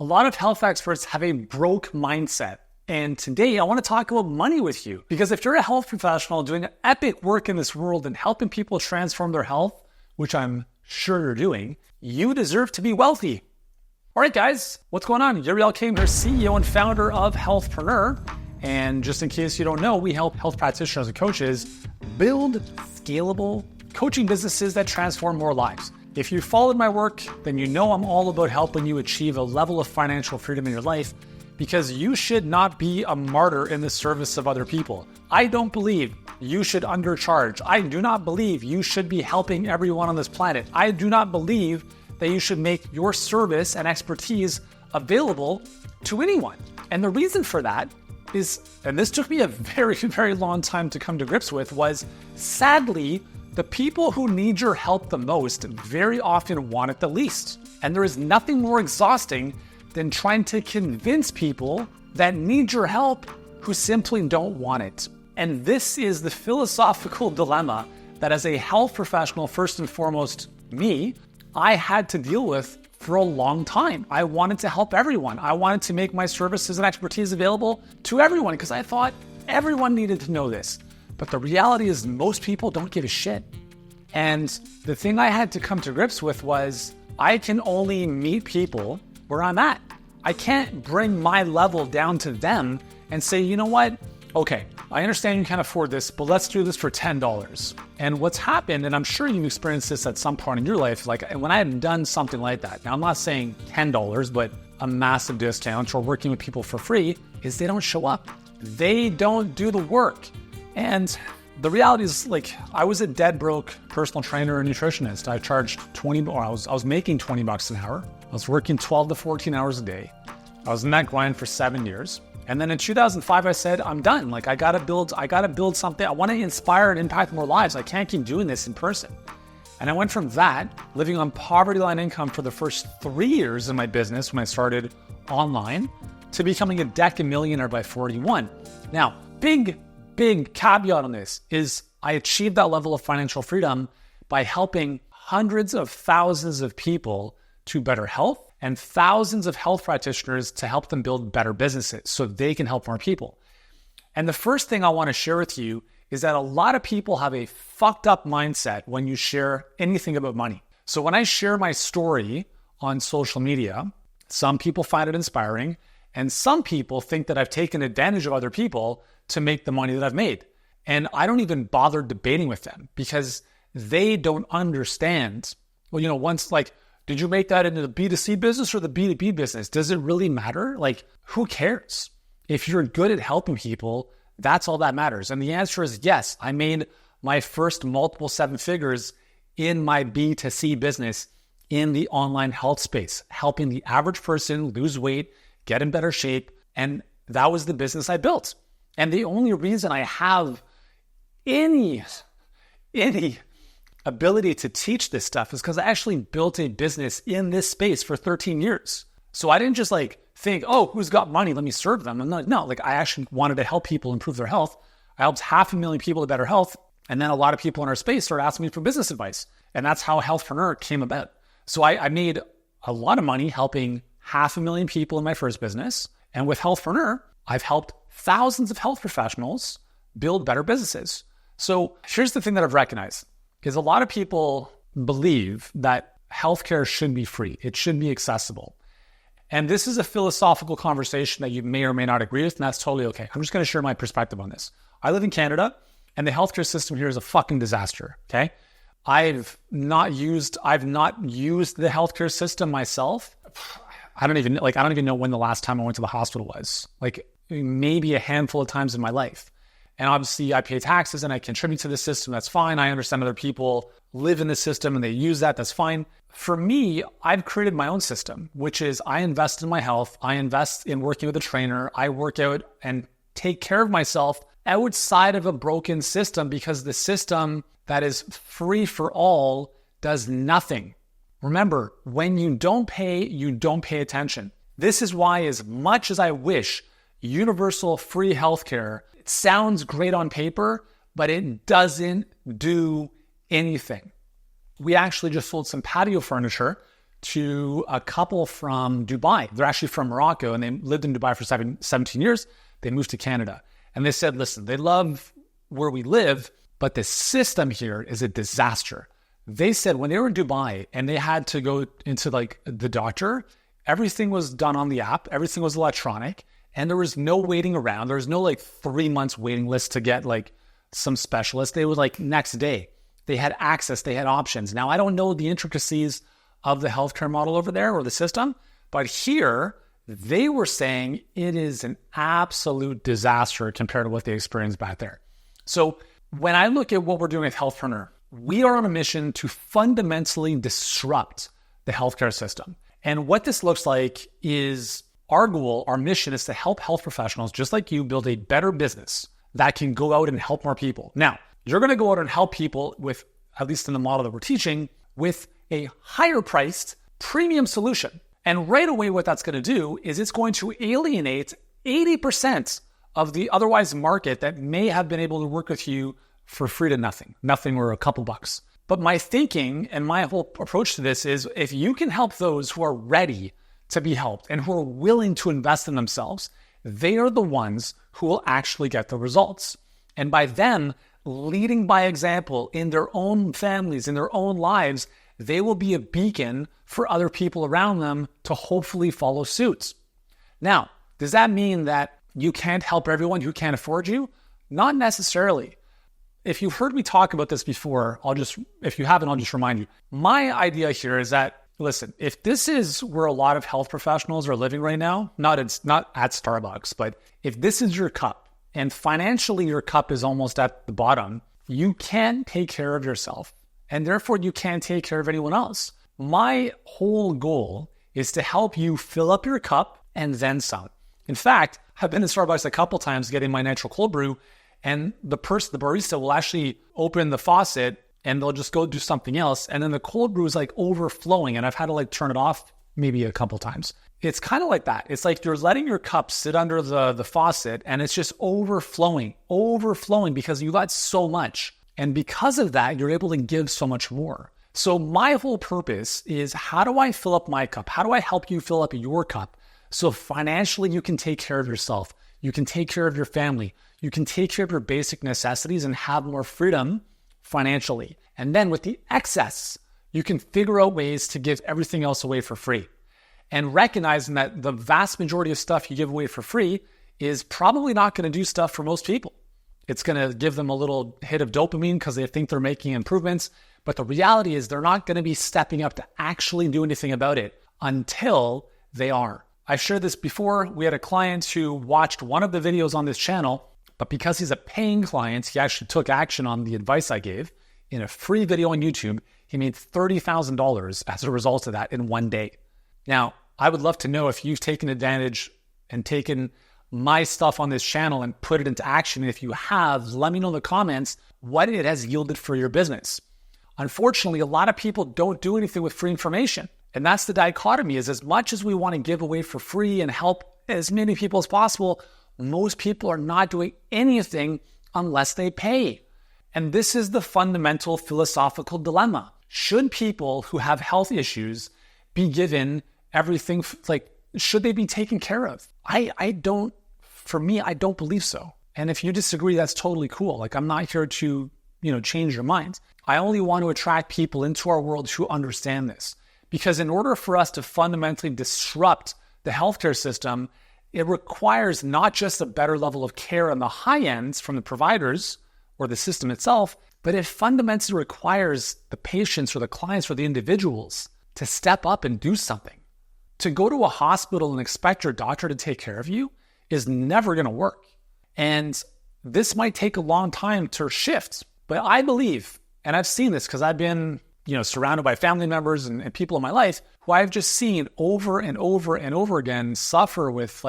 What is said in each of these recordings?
A lot of health experts have a broke mindset. And today I want to talk about money with you. Because if you're a health professional doing epic work in this world and helping people transform their health, which I'm sure you're doing, you deserve to be wealthy. All right, guys, what's going on? Uriel Kim here, CEO and founder of Healthpreneur. And just in case you don't know, we help health practitioners and coaches build scalable coaching businesses that transform more lives. If you followed my work, then you know I'm all about helping you achieve a level of financial freedom in your life, because you should not be a martyr in the service of other people. I don't believe you should undercharge. I do not believe you should be helping everyone on this planet. I do not believe that you should make your service and expertise available to anyone. And the reason for that is, and this took me a very, very long time to come to grips with, was sadly, the people who need your help the most very often want it the least. And there is nothing more exhausting than trying to convince people that need your help who simply don't want it. And this is the philosophical dilemma that as a health professional, first and foremost, me, I had to deal with for a long time. I wanted to help everyone. I wanted to make my services and expertise available to everyone because I thought everyone needed to know this. But the reality is most people don't give a shit. And the thing I had to come to grips with was I can only meet people where I'm at. I can't bring my level down to them and say, you know what? Okay, I understand you can't afford this, but let's do this for $10. And what's happened, and I'm sure you've experienced this at some point in your life, like when I had done something like that, now I'm not saying $10, but a massive discount or working with people for free, is they don't show up. They don't do the work. And the reality is, like, I was a dead broke personal trainer and nutritionist. I charged I was making $20 an hour. I was working 12 to 14 hours a day. I was in that grind for 7 years. And then in 2005, I said, I'm done. Like, I gotta build something. I want to inspire and impact more lives. I can't keep doing this in person. And I went from that, living on poverty line income for the first 3 years in my business when I started online, to becoming a decamillionaire by 41. Now, big caveat on this is I achieved that level of financial freedom by helping hundreds of thousands of people to better health and thousands of health practitioners to help them build better businesses so they can help more people. And the first thing I want to share with you is that a lot of people have a fucked up mindset when you share anything about money. So when I share my story on social media, some people find it inspiring, and some people think that I've taken advantage of other people to make the money that I've made. And I don't even bother debating with them because they don't understand. Well, once, like, did you make that into the B2C business or the B2B business? Does it really matter? Like, who cares? If you're good at helping people, that's all that matters. And the answer is yes. I made my first multiple 7 figures in my B2C business in the online health space, helping the average person lose weight, get in better shape. And that was the business I built. And the only reason I have any ability to teach this stuff is because I actually built a business in this space for 13 years. So I didn't just think, oh, who's got money? Let me serve them. No, I actually wanted to help people improve their health. I helped 500,000 people to better health. And then a lot of people in our space started asking me for business advice. And that's how Healthpreneur came about. So I made a lot of money helping 500,000 people in my first business. And with Healthpreneur, I've helped thousands of health professionals build better businesses. So here's the thing that I've recognized is a lot of people believe that healthcare should be free. It should be accessible. And this is a philosophical conversation that you may or may not agree with, and that's totally okay. I'm just going to share my perspective on this. I live in Canada, and the healthcare system here is a fucking disaster, okay? I've not used the healthcare system myself. I don't even know when the last time I went to the hospital was. Like, maybe a handful of times in my life. And obviously I pay taxes and I contribute to the system. That's fine. I understand other people live in the system and they use that. That's fine. For me, I've created my own system, which is I invest in my health. I invest in working with a trainer. I work out and take care of myself outside of a broken system because the system that is free for all does nothing. Remember, when you don't pay attention. This is why, as much as I wish universal free healthcare, it sounds great on paper, but it doesn't do anything. We actually just sold some patio furniture to a couple from Dubai. They're actually from Morocco, and they lived in Dubai for 17 years. They moved to Canada. And they said, listen, they love where we live, but the system here is a disaster. They said when they were in Dubai and they had to go into like the doctor, everything was done on the app, everything was electronic, and there was no waiting around. There was no like 3 months waiting list to get like some specialist. They were like next day. They had access, they had options. Now, I don't know the intricacies of the healthcare model over there or the system, but here they were saying it is an absolute disaster compared to what they experienced back there. So when I look at what we're doing with Healthpreneur, we are on a mission to fundamentally disrupt the healthcare system. And what this looks like is our goal, our mission is to help health professionals just like you build a better business that can go out and help more people. Now, you're going to go out and help people with, at least in the model that we're teaching, with a higher priced premium solution. And right away, what that's going to do is it's going to alienate 80% of the otherwise market that may have been able to work with you for free to nothing or a couple bucks. But my thinking and my whole approach to this is if you can help those who are ready to be helped and who are willing to invest in themselves, they are the ones who will actually get the results. And by them leading by example in their own families, in their own lives, they will be a beacon for other people around them to hopefully follow suit. Now, does that mean that you can't help everyone who can't afford you? Not necessarily. If you've heard me talk about this before, if you haven't, I'll just remind you. My idea here is that, listen, if this is where a lot of health professionals are living right now, not at Starbucks, but if this is your cup and financially your cup is almost at the bottom, you can't take care of yourself and therefore you can't take care of anyone else. My whole goal is to help you fill up your cup and then some. In fact, I've been to Starbucks a couple times getting my natural cold brew, and the barista will actually open the faucet and they'll just go do something else. And then the cold brew is like overflowing and I've had to like turn it off maybe a couple times. It's kind of like that. It's like you're letting your cup sit under the faucet and it's just overflowing because you got so much. And because of that, you're able to give so much more. So my whole purpose is how do I fill up my cup? How do I help you fill up your cup? So financially, you can take care of yourself. You can take care of your family. You can take care of your basic necessities and have more freedom financially. And then with the excess, you can figure out ways to give everything else away for free. And recognizing that the vast majority of stuff you give away for free is probably not going to do stuff for most people. It's going to give them a little hit of dopamine because they think they're making improvements. But the reality is they're not going to be stepping up to actually do anything about it until they are. I shared this before. We had a client who watched one of the videos on this channel, but because he's a paying client, he actually took action on the advice I gave in a free video on YouTube. He made $30,000 as a result of that in one day. Now, I would love to know if you've taken advantage and taken my stuff on this channel and put it into action. If you have, let me know in the comments what it has yielded for your business. Unfortunately, a lot of people don't do anything with free information. And that's the dichotomy, is as much as we want to give away for free and help as many people as possible, most people are not doing anything unless they pay. And this is the fundamental philosophical dilemma. Should people who have health issues be given everything, should they be taken care of? I don't believe so. And if you disagree, that's totally cool. I'm not here to, change your mind. I only want to attract people into our world who understand this. Because in order for us to fundamentally disrupt the healthcare system, it requires not just a better level of care on the high ends from the providers or the system itself, but it fundamentally requires the patients or the clients or the individuals to step up and do something. To go to a hospital and expect your doctor to take care of you is never going to work. And this might take a long time to shift. But I believe, and I've seen this because I've been surrounded by family members and people in my life who I've just seen over and over and over again suffer with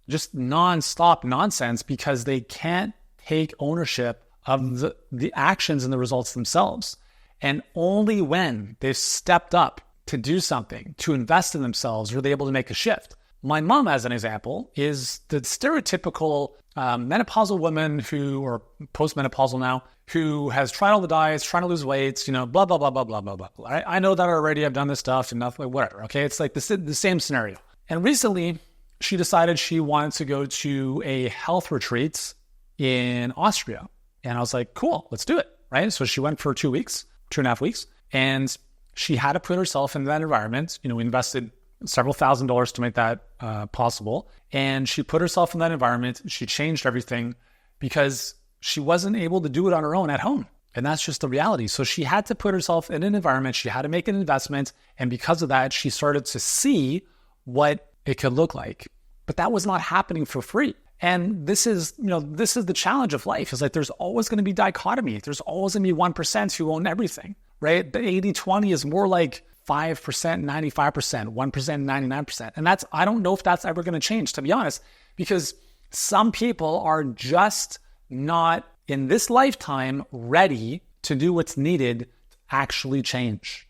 just nonstop nonsense because they can't take ownership of the actions and the results themselves. And only when they've stepped up to do something, to invest in themselves, are they able to make a shift. My mom, as an example, is the stereotypical menopausal woman or postmenopausal now, who has tried all the diets, trying to lose weight, blah, blah, blah, blah, blah, blah, blah. I know that already. I've done this stuff and nothing, whatever. Okay. It's like the same scenario. And recently she decided she wanted to go to a health retreat in Austria. And I was like, cool, let's do it. Right. So she went for 2.5 weeks, and she had to put herself in that environment. We invested several $1,000s to make that possible. And she put herself in that environment. She changed everything because she wasn't able to do it on her own at home. And that's just the reality. So she had to put herself in an environment. She had to make an investment. And because of that, she started to see what it could look like. But that was not happening for free. And this is the challenge of life. Is like there's always going to be dichotomy. There's always going to be 1% who own everything, right? The 80-20 is more like 5%, 95%, 1%, 99%. And I don't know if that's ever going to change, to be honest, because some people are just not in this lifetime ready to do what's needed to actually change.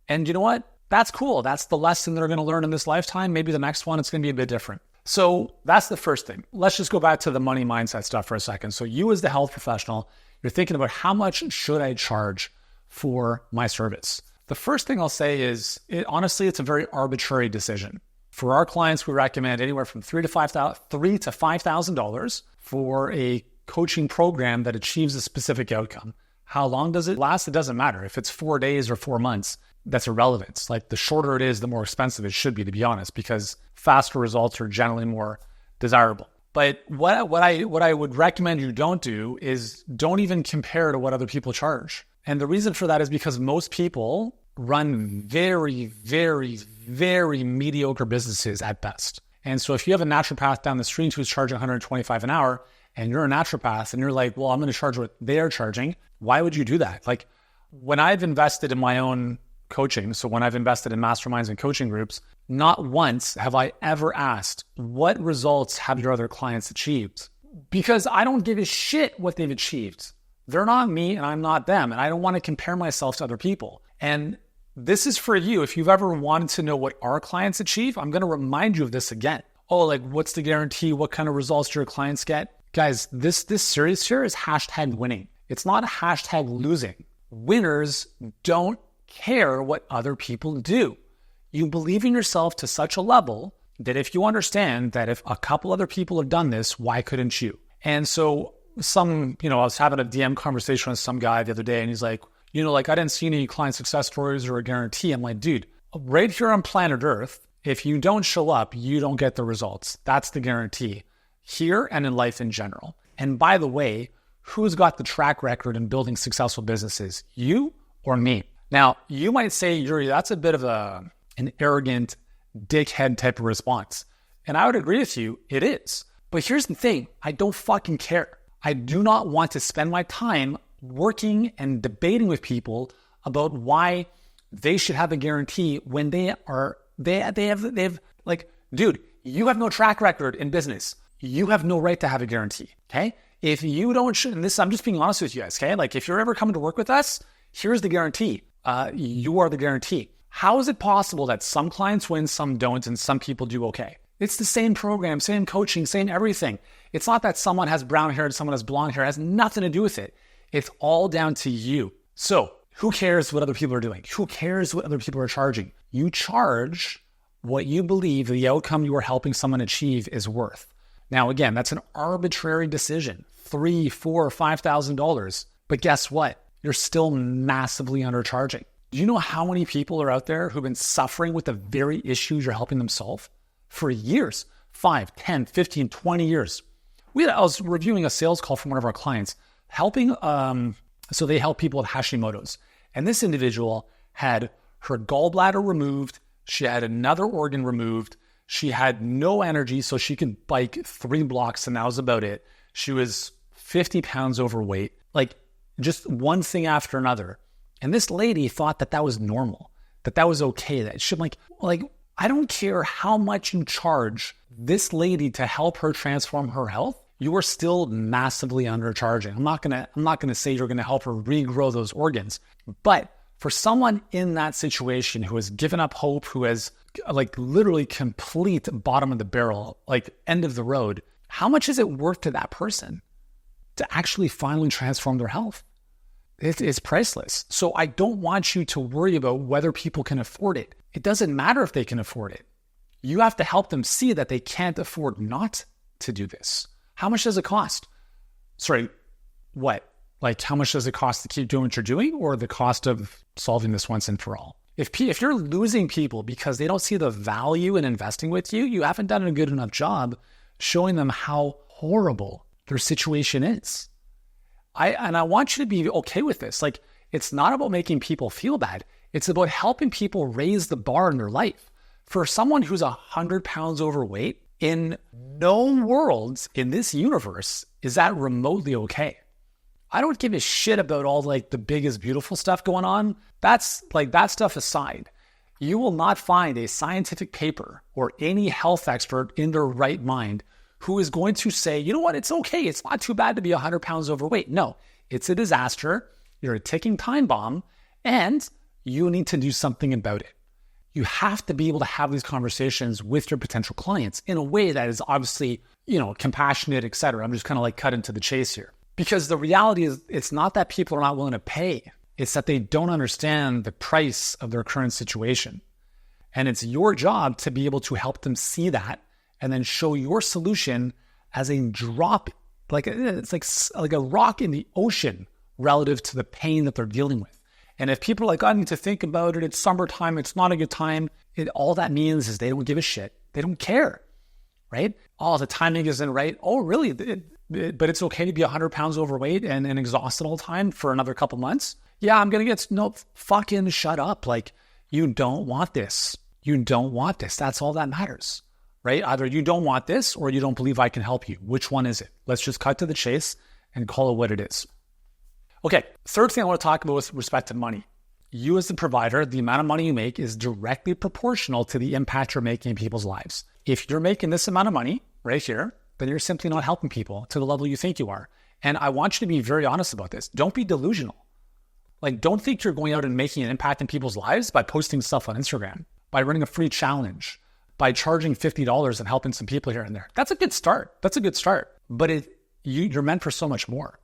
And you know what? That's cool. That's the lesson they're going to learn in this lifetime. Maybe the next one, it's going to be a bit different. So that's the first thing. Let's just go back to the money mindset stuff for a second. So you as the health professional, you're thinking about how much should I charge for my service? The first thing I'll say is, honestly, it's a very arbitrary decision. For our clients, we recommend anywhere from $3,000 to $5,000 for a coaching program that achieves a specific outcome. How long does it last? It doesn't matter. If it's 4 days or 4 months, that's irrelevant. Like the shorter it is, the more expensive it should be, to be honest, because faster results are generally more desirable. But what I would recommend you don't do is don't even compare to what other people charge. And the reason for that is because most people run very, very, very mediocre businesses at best. And so if you have a naturopath down the street who's charging $125 an hour and you're a naturopath and you're like, well, I'm going to charge what they're charging, why would you do that? Like when I've invested in my own coaching, so when I've invested in masterminds and coaching groups, not once have I ever asked, what results have your other clients achieved? Because I don't give a shit what they've achieved. They're not me and I'm not them. And I don't want to compare myself to other people. And this is for you. If you've ever wanted to know what our clients achieve, I'm going to remind you of this again. Oh, like what's the guarantee? What kind of results do your clients get? Guys, this series here is hashtag winning. It's not hashtag losing. Winners don't care what other people do. You believe in yourself to such a level that if you understand that if a couple other people have done this, why couldn't you? And so I was having a DM conversation with some guy the other day and he's like, I didn't see any client success stories or a guarantee. I'm like, dude, right here on planet Earth, if you don't show up, you don't get the results. That's the guarantee here and in life in general. And by the way, who's got the track record in building successful businesses? You or me? Now, you might say, Yuri, that's a bit of an arrogant dickhead type of response. And I would agree with you, it is. But here's the thing, I don't fucking care. I do not want to spend my time working and debating with people about why they should have a guarantee when they have like, dude, you have no track record in business. You have no right to have a guarantee, okay? If you don't, and this, I'm just being honest with you guys, okay? Like if you're ever coming to work with us, here's the guarantee. You are the guarantee. How is it possible that some clients win, some don't, and some people do okay? It's the same program, same coaching, same everything. It's not that someone has brown hair and someone has blonde hair. It has nothing to do with it. It's all down to you. So who cares what other people are doing? Who cares what other people are charging? You charge what you believe the outcome you are helping someone achieve is worth. Now, again, that's an arbitrary decision, $3,000, $4,000, $5,000. But guess what? You're still massively undercharging. Do you know how many people are out there who've been suffering with the very issues you're helping them solve for years? 5, 10, 15, 20 years. I was reviewing a sales call from one of our clients, so they help people with Hashimoto's. And this individual had her gallbladder removed. She had another organ removed. She had no energy, so she could bike 3 blocks, and that was about it. She was 50 pounds overweight, like just one thing after another. And this lady thought that was normal, that was okay. That she like, I don't care how much you charge this lady to help her transform her health. You are still massively undercharging. I'm not gonna say you're gonna help her regrow those organs, but for someone in that situation who has given up hope, who has like literally complete bottom of the barrel, like end of the road, How much is it worth to that person to actually finally transform their health? It's priceless. So I don't want you to worry about whether people can afford it. It doesn't matter if they can afford it. You have to help them see that they can't afford not to do this. How much does it cost? Sorry, what? Like, how much does it cost to keep doing what you're doing, or the cost of solving this once and for all? If you're losing people because they don't see the value in investing with you, you haven't done a good enough job showing them how horrible their situation is. I want you to be okay with this. Like, it's not about making people feel bad. It's about helping people raise the bar in their life. For someone who's 100 pounds overweight, in no worlds in this universe is that remotely okay. I don't give a shit about all like the biggest beautiful stuff going on. That's like, that stuff aside, you will not find a scientific paper or any health expert in their right mind who is going to say, you know what, it's okay. It's not too bad to be 100 pounds overweight. No, it's a disaster. You're a ticking time bomb, and you need to do something about it. You have to be able to have these conversations with your potential clients in a way that is obviously, compassionate, et cetera. I'm just kind of like cutting to the chase here. Because the reality is, it's not that people are not willing to pay. It's that they don't understand the price of their current situation. And it's your job to be able to help them see that and then show your solution as a drop, it's like a rock in the ocean relative to the pain that they're dealing with. And if people are like, I need to think about it, it's summertime, it's not a good time, all that means is they don't give a shit. They don't care, right? Oh, the timing isn't right. Oh, really? But it's okay to be 100 pounds overweight and exhausted all the time for another couple months? Yeah, I'm going to get, no, fucking shut up. Like, you don't want this. You don't want this. That's all that matters, right? Either you don't want this or you don't believe I can help you. Which one is it? Let's just cut to the chase and call it what it is. Okay, third thing I want to talk about with respect to money. You as the provider, the amount of money you make is directly proportional to the impact you're making in people's lives. If you're making this amount of money right here, then you're simply not helping people to the level you think you are. And I want you to be very honest about this. Don't be delusional. Like, don't think you're going out and making an impact in people's lives by posting stuff on Instagram, by running a free challenge, by charging $50 and helping some people here and there. That's a good start. But you're meant for so much more.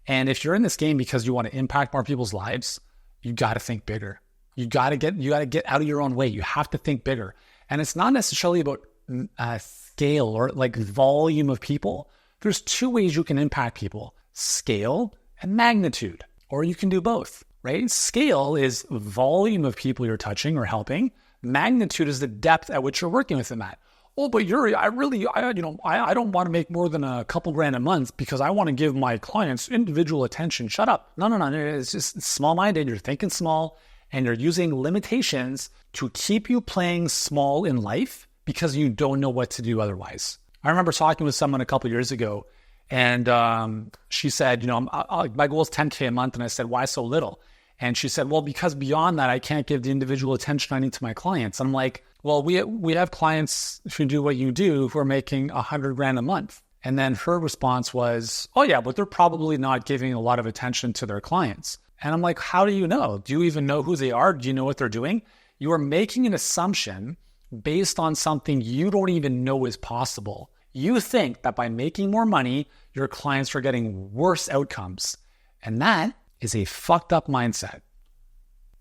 And if you're in this game because you want to impact more people's lives, you got to think bigger. You got to get out of your own way. You have to think bigger. And it's not necessarily about scale or like volume of people. There's two ways you can impact people: scale and magnitude, or you can do both, right? Scale is volume of people you're touching or helping. Magnitude is the depth at which you're working with them at. Oh, but Yuri, I don't want to make more than a couple grand a month because I want to give my clients individual attention. Shut up. No. It's just small-minded. You're thinking small and you're using limitations to keep you playing small in life because you don't know what to do otherwise. I remember talking with someone a couple of years ago, and she said, my goal is 10K a month. And I said, why so little? And she said, well, because beyond that, I can't give the individual attention I need to my clients. And I'm like, well, we have clients who do what you do who are making 100 grand a month. And then her response was, oh yeah, but they're probably not giving a lot of attention to their clients. And I'm like, how do you know? Do you even know who they are? Do you know what they're doing? You are making an assumption based on something you don't even know is possible. You think that by making more money, your clients are getting worse outcomes. And that is a fucked up mindset.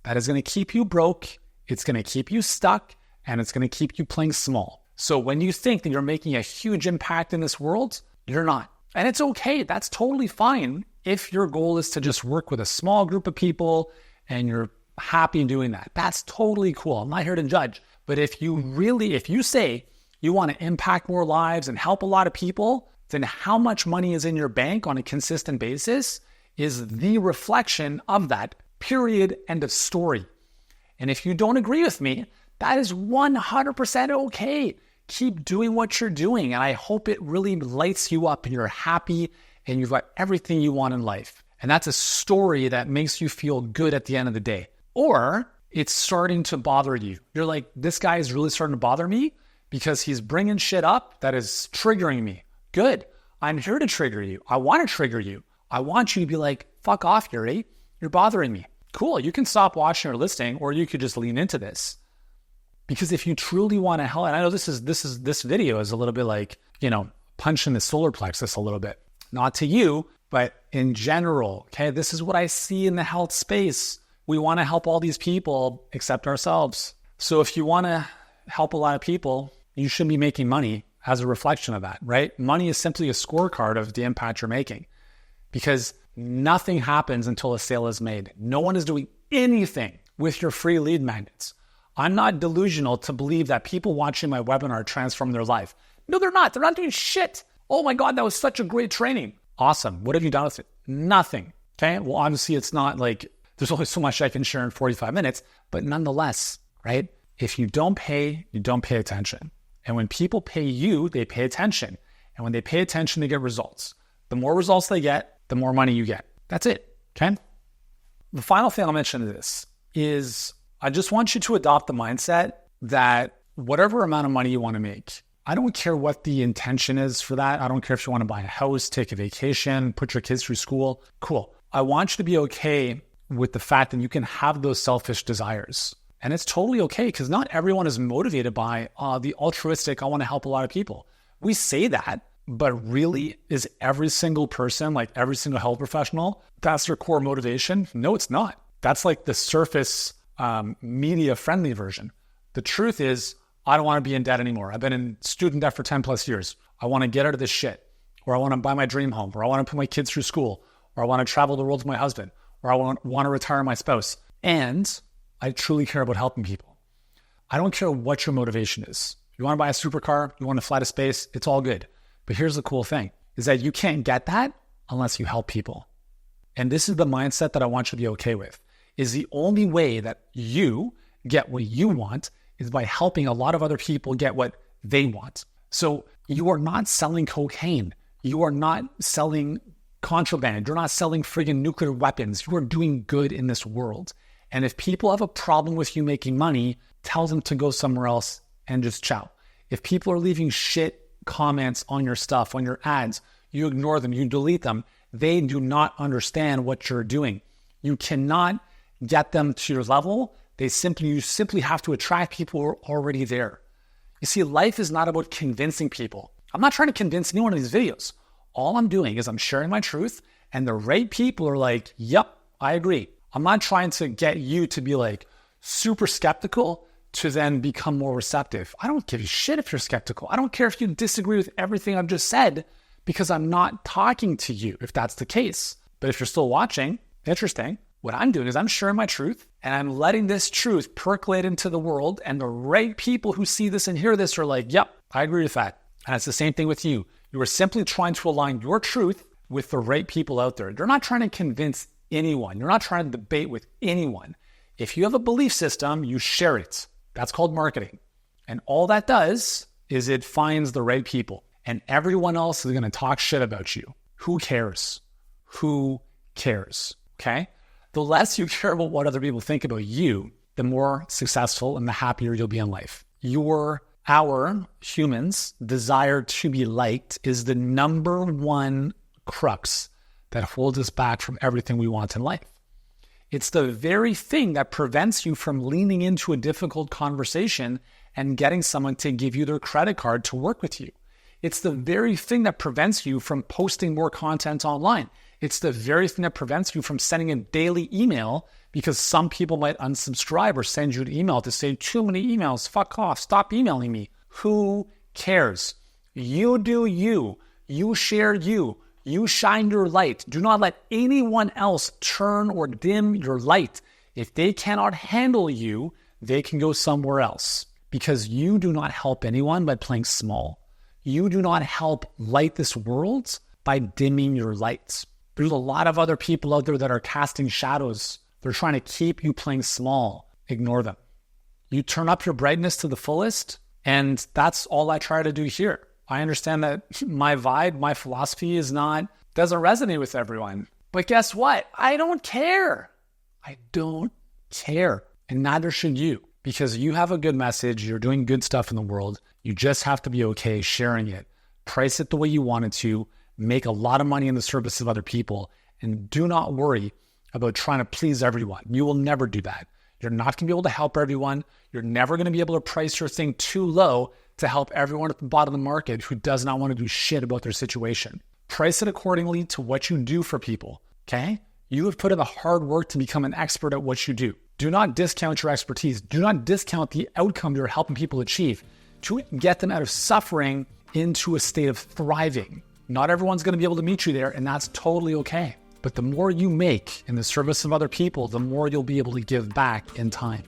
That is going to keep you broke. It's going to keep you stuck. And it's going to keep you playing small. So when you think that you're making a huge impact in this world, you're not. And it's okay. That's totally fine if your goal is to just work with a small group of people and you're happy doing that. That's totally cool. I'm not here to judge. But if you say you want to impact more lives and help a lot of people, then how much money is in your bank on a consistent basis is the reflection of that. Period. End of story. And if you don't agree with me, that is 100% okay. Keep doing what you're doing. And I hope it really lights you up and you're happy and you've got everything you want in life. And that's a story that makes you feel good at the end of the day. Or it's starting to bother you. You're like, this guy is really starting to bother me because he's bringing shit up that is triggering me. Good. I'm here to trigger you. I want to trigger you. I want you to be like, fuck off, Yuri. You're bothering me. Cool. You can stop watching or listening, or you could just lean into this. Because if you truly want to help, and I know this video is a little bit like, punch in the solar plexus a little bit. Not to you, but in general, okay? This is what I see in the health space. We want to help all these people except ourselves. So if you want to help a lot of people, you should be making money as a reflection of that, right? Money is simply a scorecard of the impact you're making, because nothing happens until a sale is made. No one is doing anything with your free lead magnets. I'm not delusional to believe that people watching my webinar transform their life. No, they're not. They're not doing shit. Oh my God, that was such a great training. Awesome. What have you done with it? Nothing. Okay. Well, obviously it's not like there's only so much I can share in 45 minutes, but nonetheless, right? If you don't pay, you don't pay attention. And when people pay you, they pay attention. And when they pay attention, they get results. The more results they get, the more money you get. That's it. Okay. The final thing I'll mention to this is I just want you to adopt the mindset that whatever amount of money you want to make, I don't care what the intention is for that. I don't care if you want to buy a house, take a vacation, put your kids through school. Cool. I want you to be okay with the fact that you can have those selfish desires. And it's totally okay, because not everyone is motivated by the altruistic, I want to help a lot of people. We say that, but really, is every single person, like every single health professional, that's their core motivation? No, it's not. That's like the surface media-friendly version. The truth is, I don't want to be in debt anymore. I've been in student debt for 10 plus years. I want to get out of this shit. Or I want to buy my dream home. Or I want to put my kids through school. Or I want to travel the world with my husband. Or I want to retire my spouse. And I truly care about helping people. I don't care what your motivation is. You want to buy a supercar, you want to fly to space, it's all good. But here's the cool thing, is that you can't get that unless you help people. And this is the mindset that I want you to be okay with, is the only way that you get what you want is by helping a lot of other people get what they want. So you are not selling cocaine. You are not selling contraband. You're not selling friggin' nuclear weapons. You are doing good in this world. And if people have a problem with you making money, tell them to go somewhere else and just ciao. If people are leaving shit comments on your stuff, on your ads, you ignore them, you delete them. They do not understand what you're doing. You cannot get them to your level. You simply have to attract people who are already there. You see, life is not about convincing people. I'm not trying to convince anyone in these videos. All I'm doing is I'm sharing my truth, and the right people are like, yep, I agree. I'm not trying to get you to be like super skeptical to then become more receptive. I don't give a shit if you're skeptical. I don't care if you disagree with everything I've just said, because I'm not talking to you if that's the case. But if you're still watching, interesting. What I'm doing is I'm sharing my truth, and I'm letting this truth percolate into the world, and the right people who see this and hear this are like, yep, I agree with that. And it's the same thing with you. You are simply trying to align your truth with the right people out there. You're not trying to convince anyone. You're not trying to debate with anyone. If you have a belief system, you share it. That's called marketing. And all that does is it finds the right people, and everyone else is going to talk shit about you. Who cares? Who cares? Okay? The less you care about what other people think about you, the more successful and the happier you'll be in life. Our humans' desire to be liked is the number one crux that holds us back from everything we want in life. It's the very thing that prevents you from leaning into a difficult conversation and getting someone to give you their credit card to work with you. It's the very thing that prevents you from posting more content online. It's the very thing that prevents you from sending a daily email, because some people might unsubscribe or send you an email to say, too many emails, fuck off, stop emailing me. Who cares? You do you. You share you. You shine your light. Do not let anyone else turn or dim your light. If they cannot handle you, they can go somewhere else, because you do not help anyone by playing small. You do not help light this world by dimming your lights. There's a lot of other people out there that are casting shadows. They're trying to keep you playing small. Ignore them. You turn up your brightness to the fullest, and that's all I try to do here. I understand that my vibe, my philosophy doesn't resonate with everyone. But guess what? I don't care. I don't care. And neither should you, because you have a good message. You're doing good stuff in the world. You just have to be okay sharing it. Price it the way you want it to. Make a lot of money in the service of other people. And do not worry about trying to please everyone. You will never do that. You're not going to be able to help everyone. You're never going to be able to price your thing too low to help everyone at the bottom of the market who does not want to do shit about their situation. Price it accordingly to what you do for people, okay? You have put in the hard work to become an expert at what you do. Do not discount your expertise. Do not discount the outcome you're helping people achieve to get them out of suffering into a state of thriving. Not everyone's going to be able to meet you there, and that's totally okay. But the more you make in the service of other people, the more you'll be able to give back in time.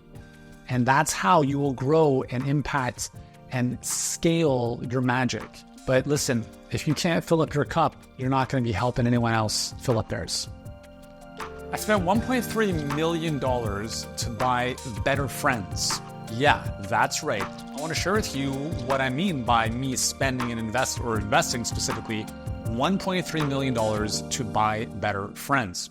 And that's how you will grow and impact and scale your magic. But listen, if you can't fill up your cup, you're not going to be helping anyone else fill up theirs. I spent $1.3 million to buy better friends. Yeah, that's right. I want to share with you what I mean by me spending and investing specifically $1.3 million to buy better friends.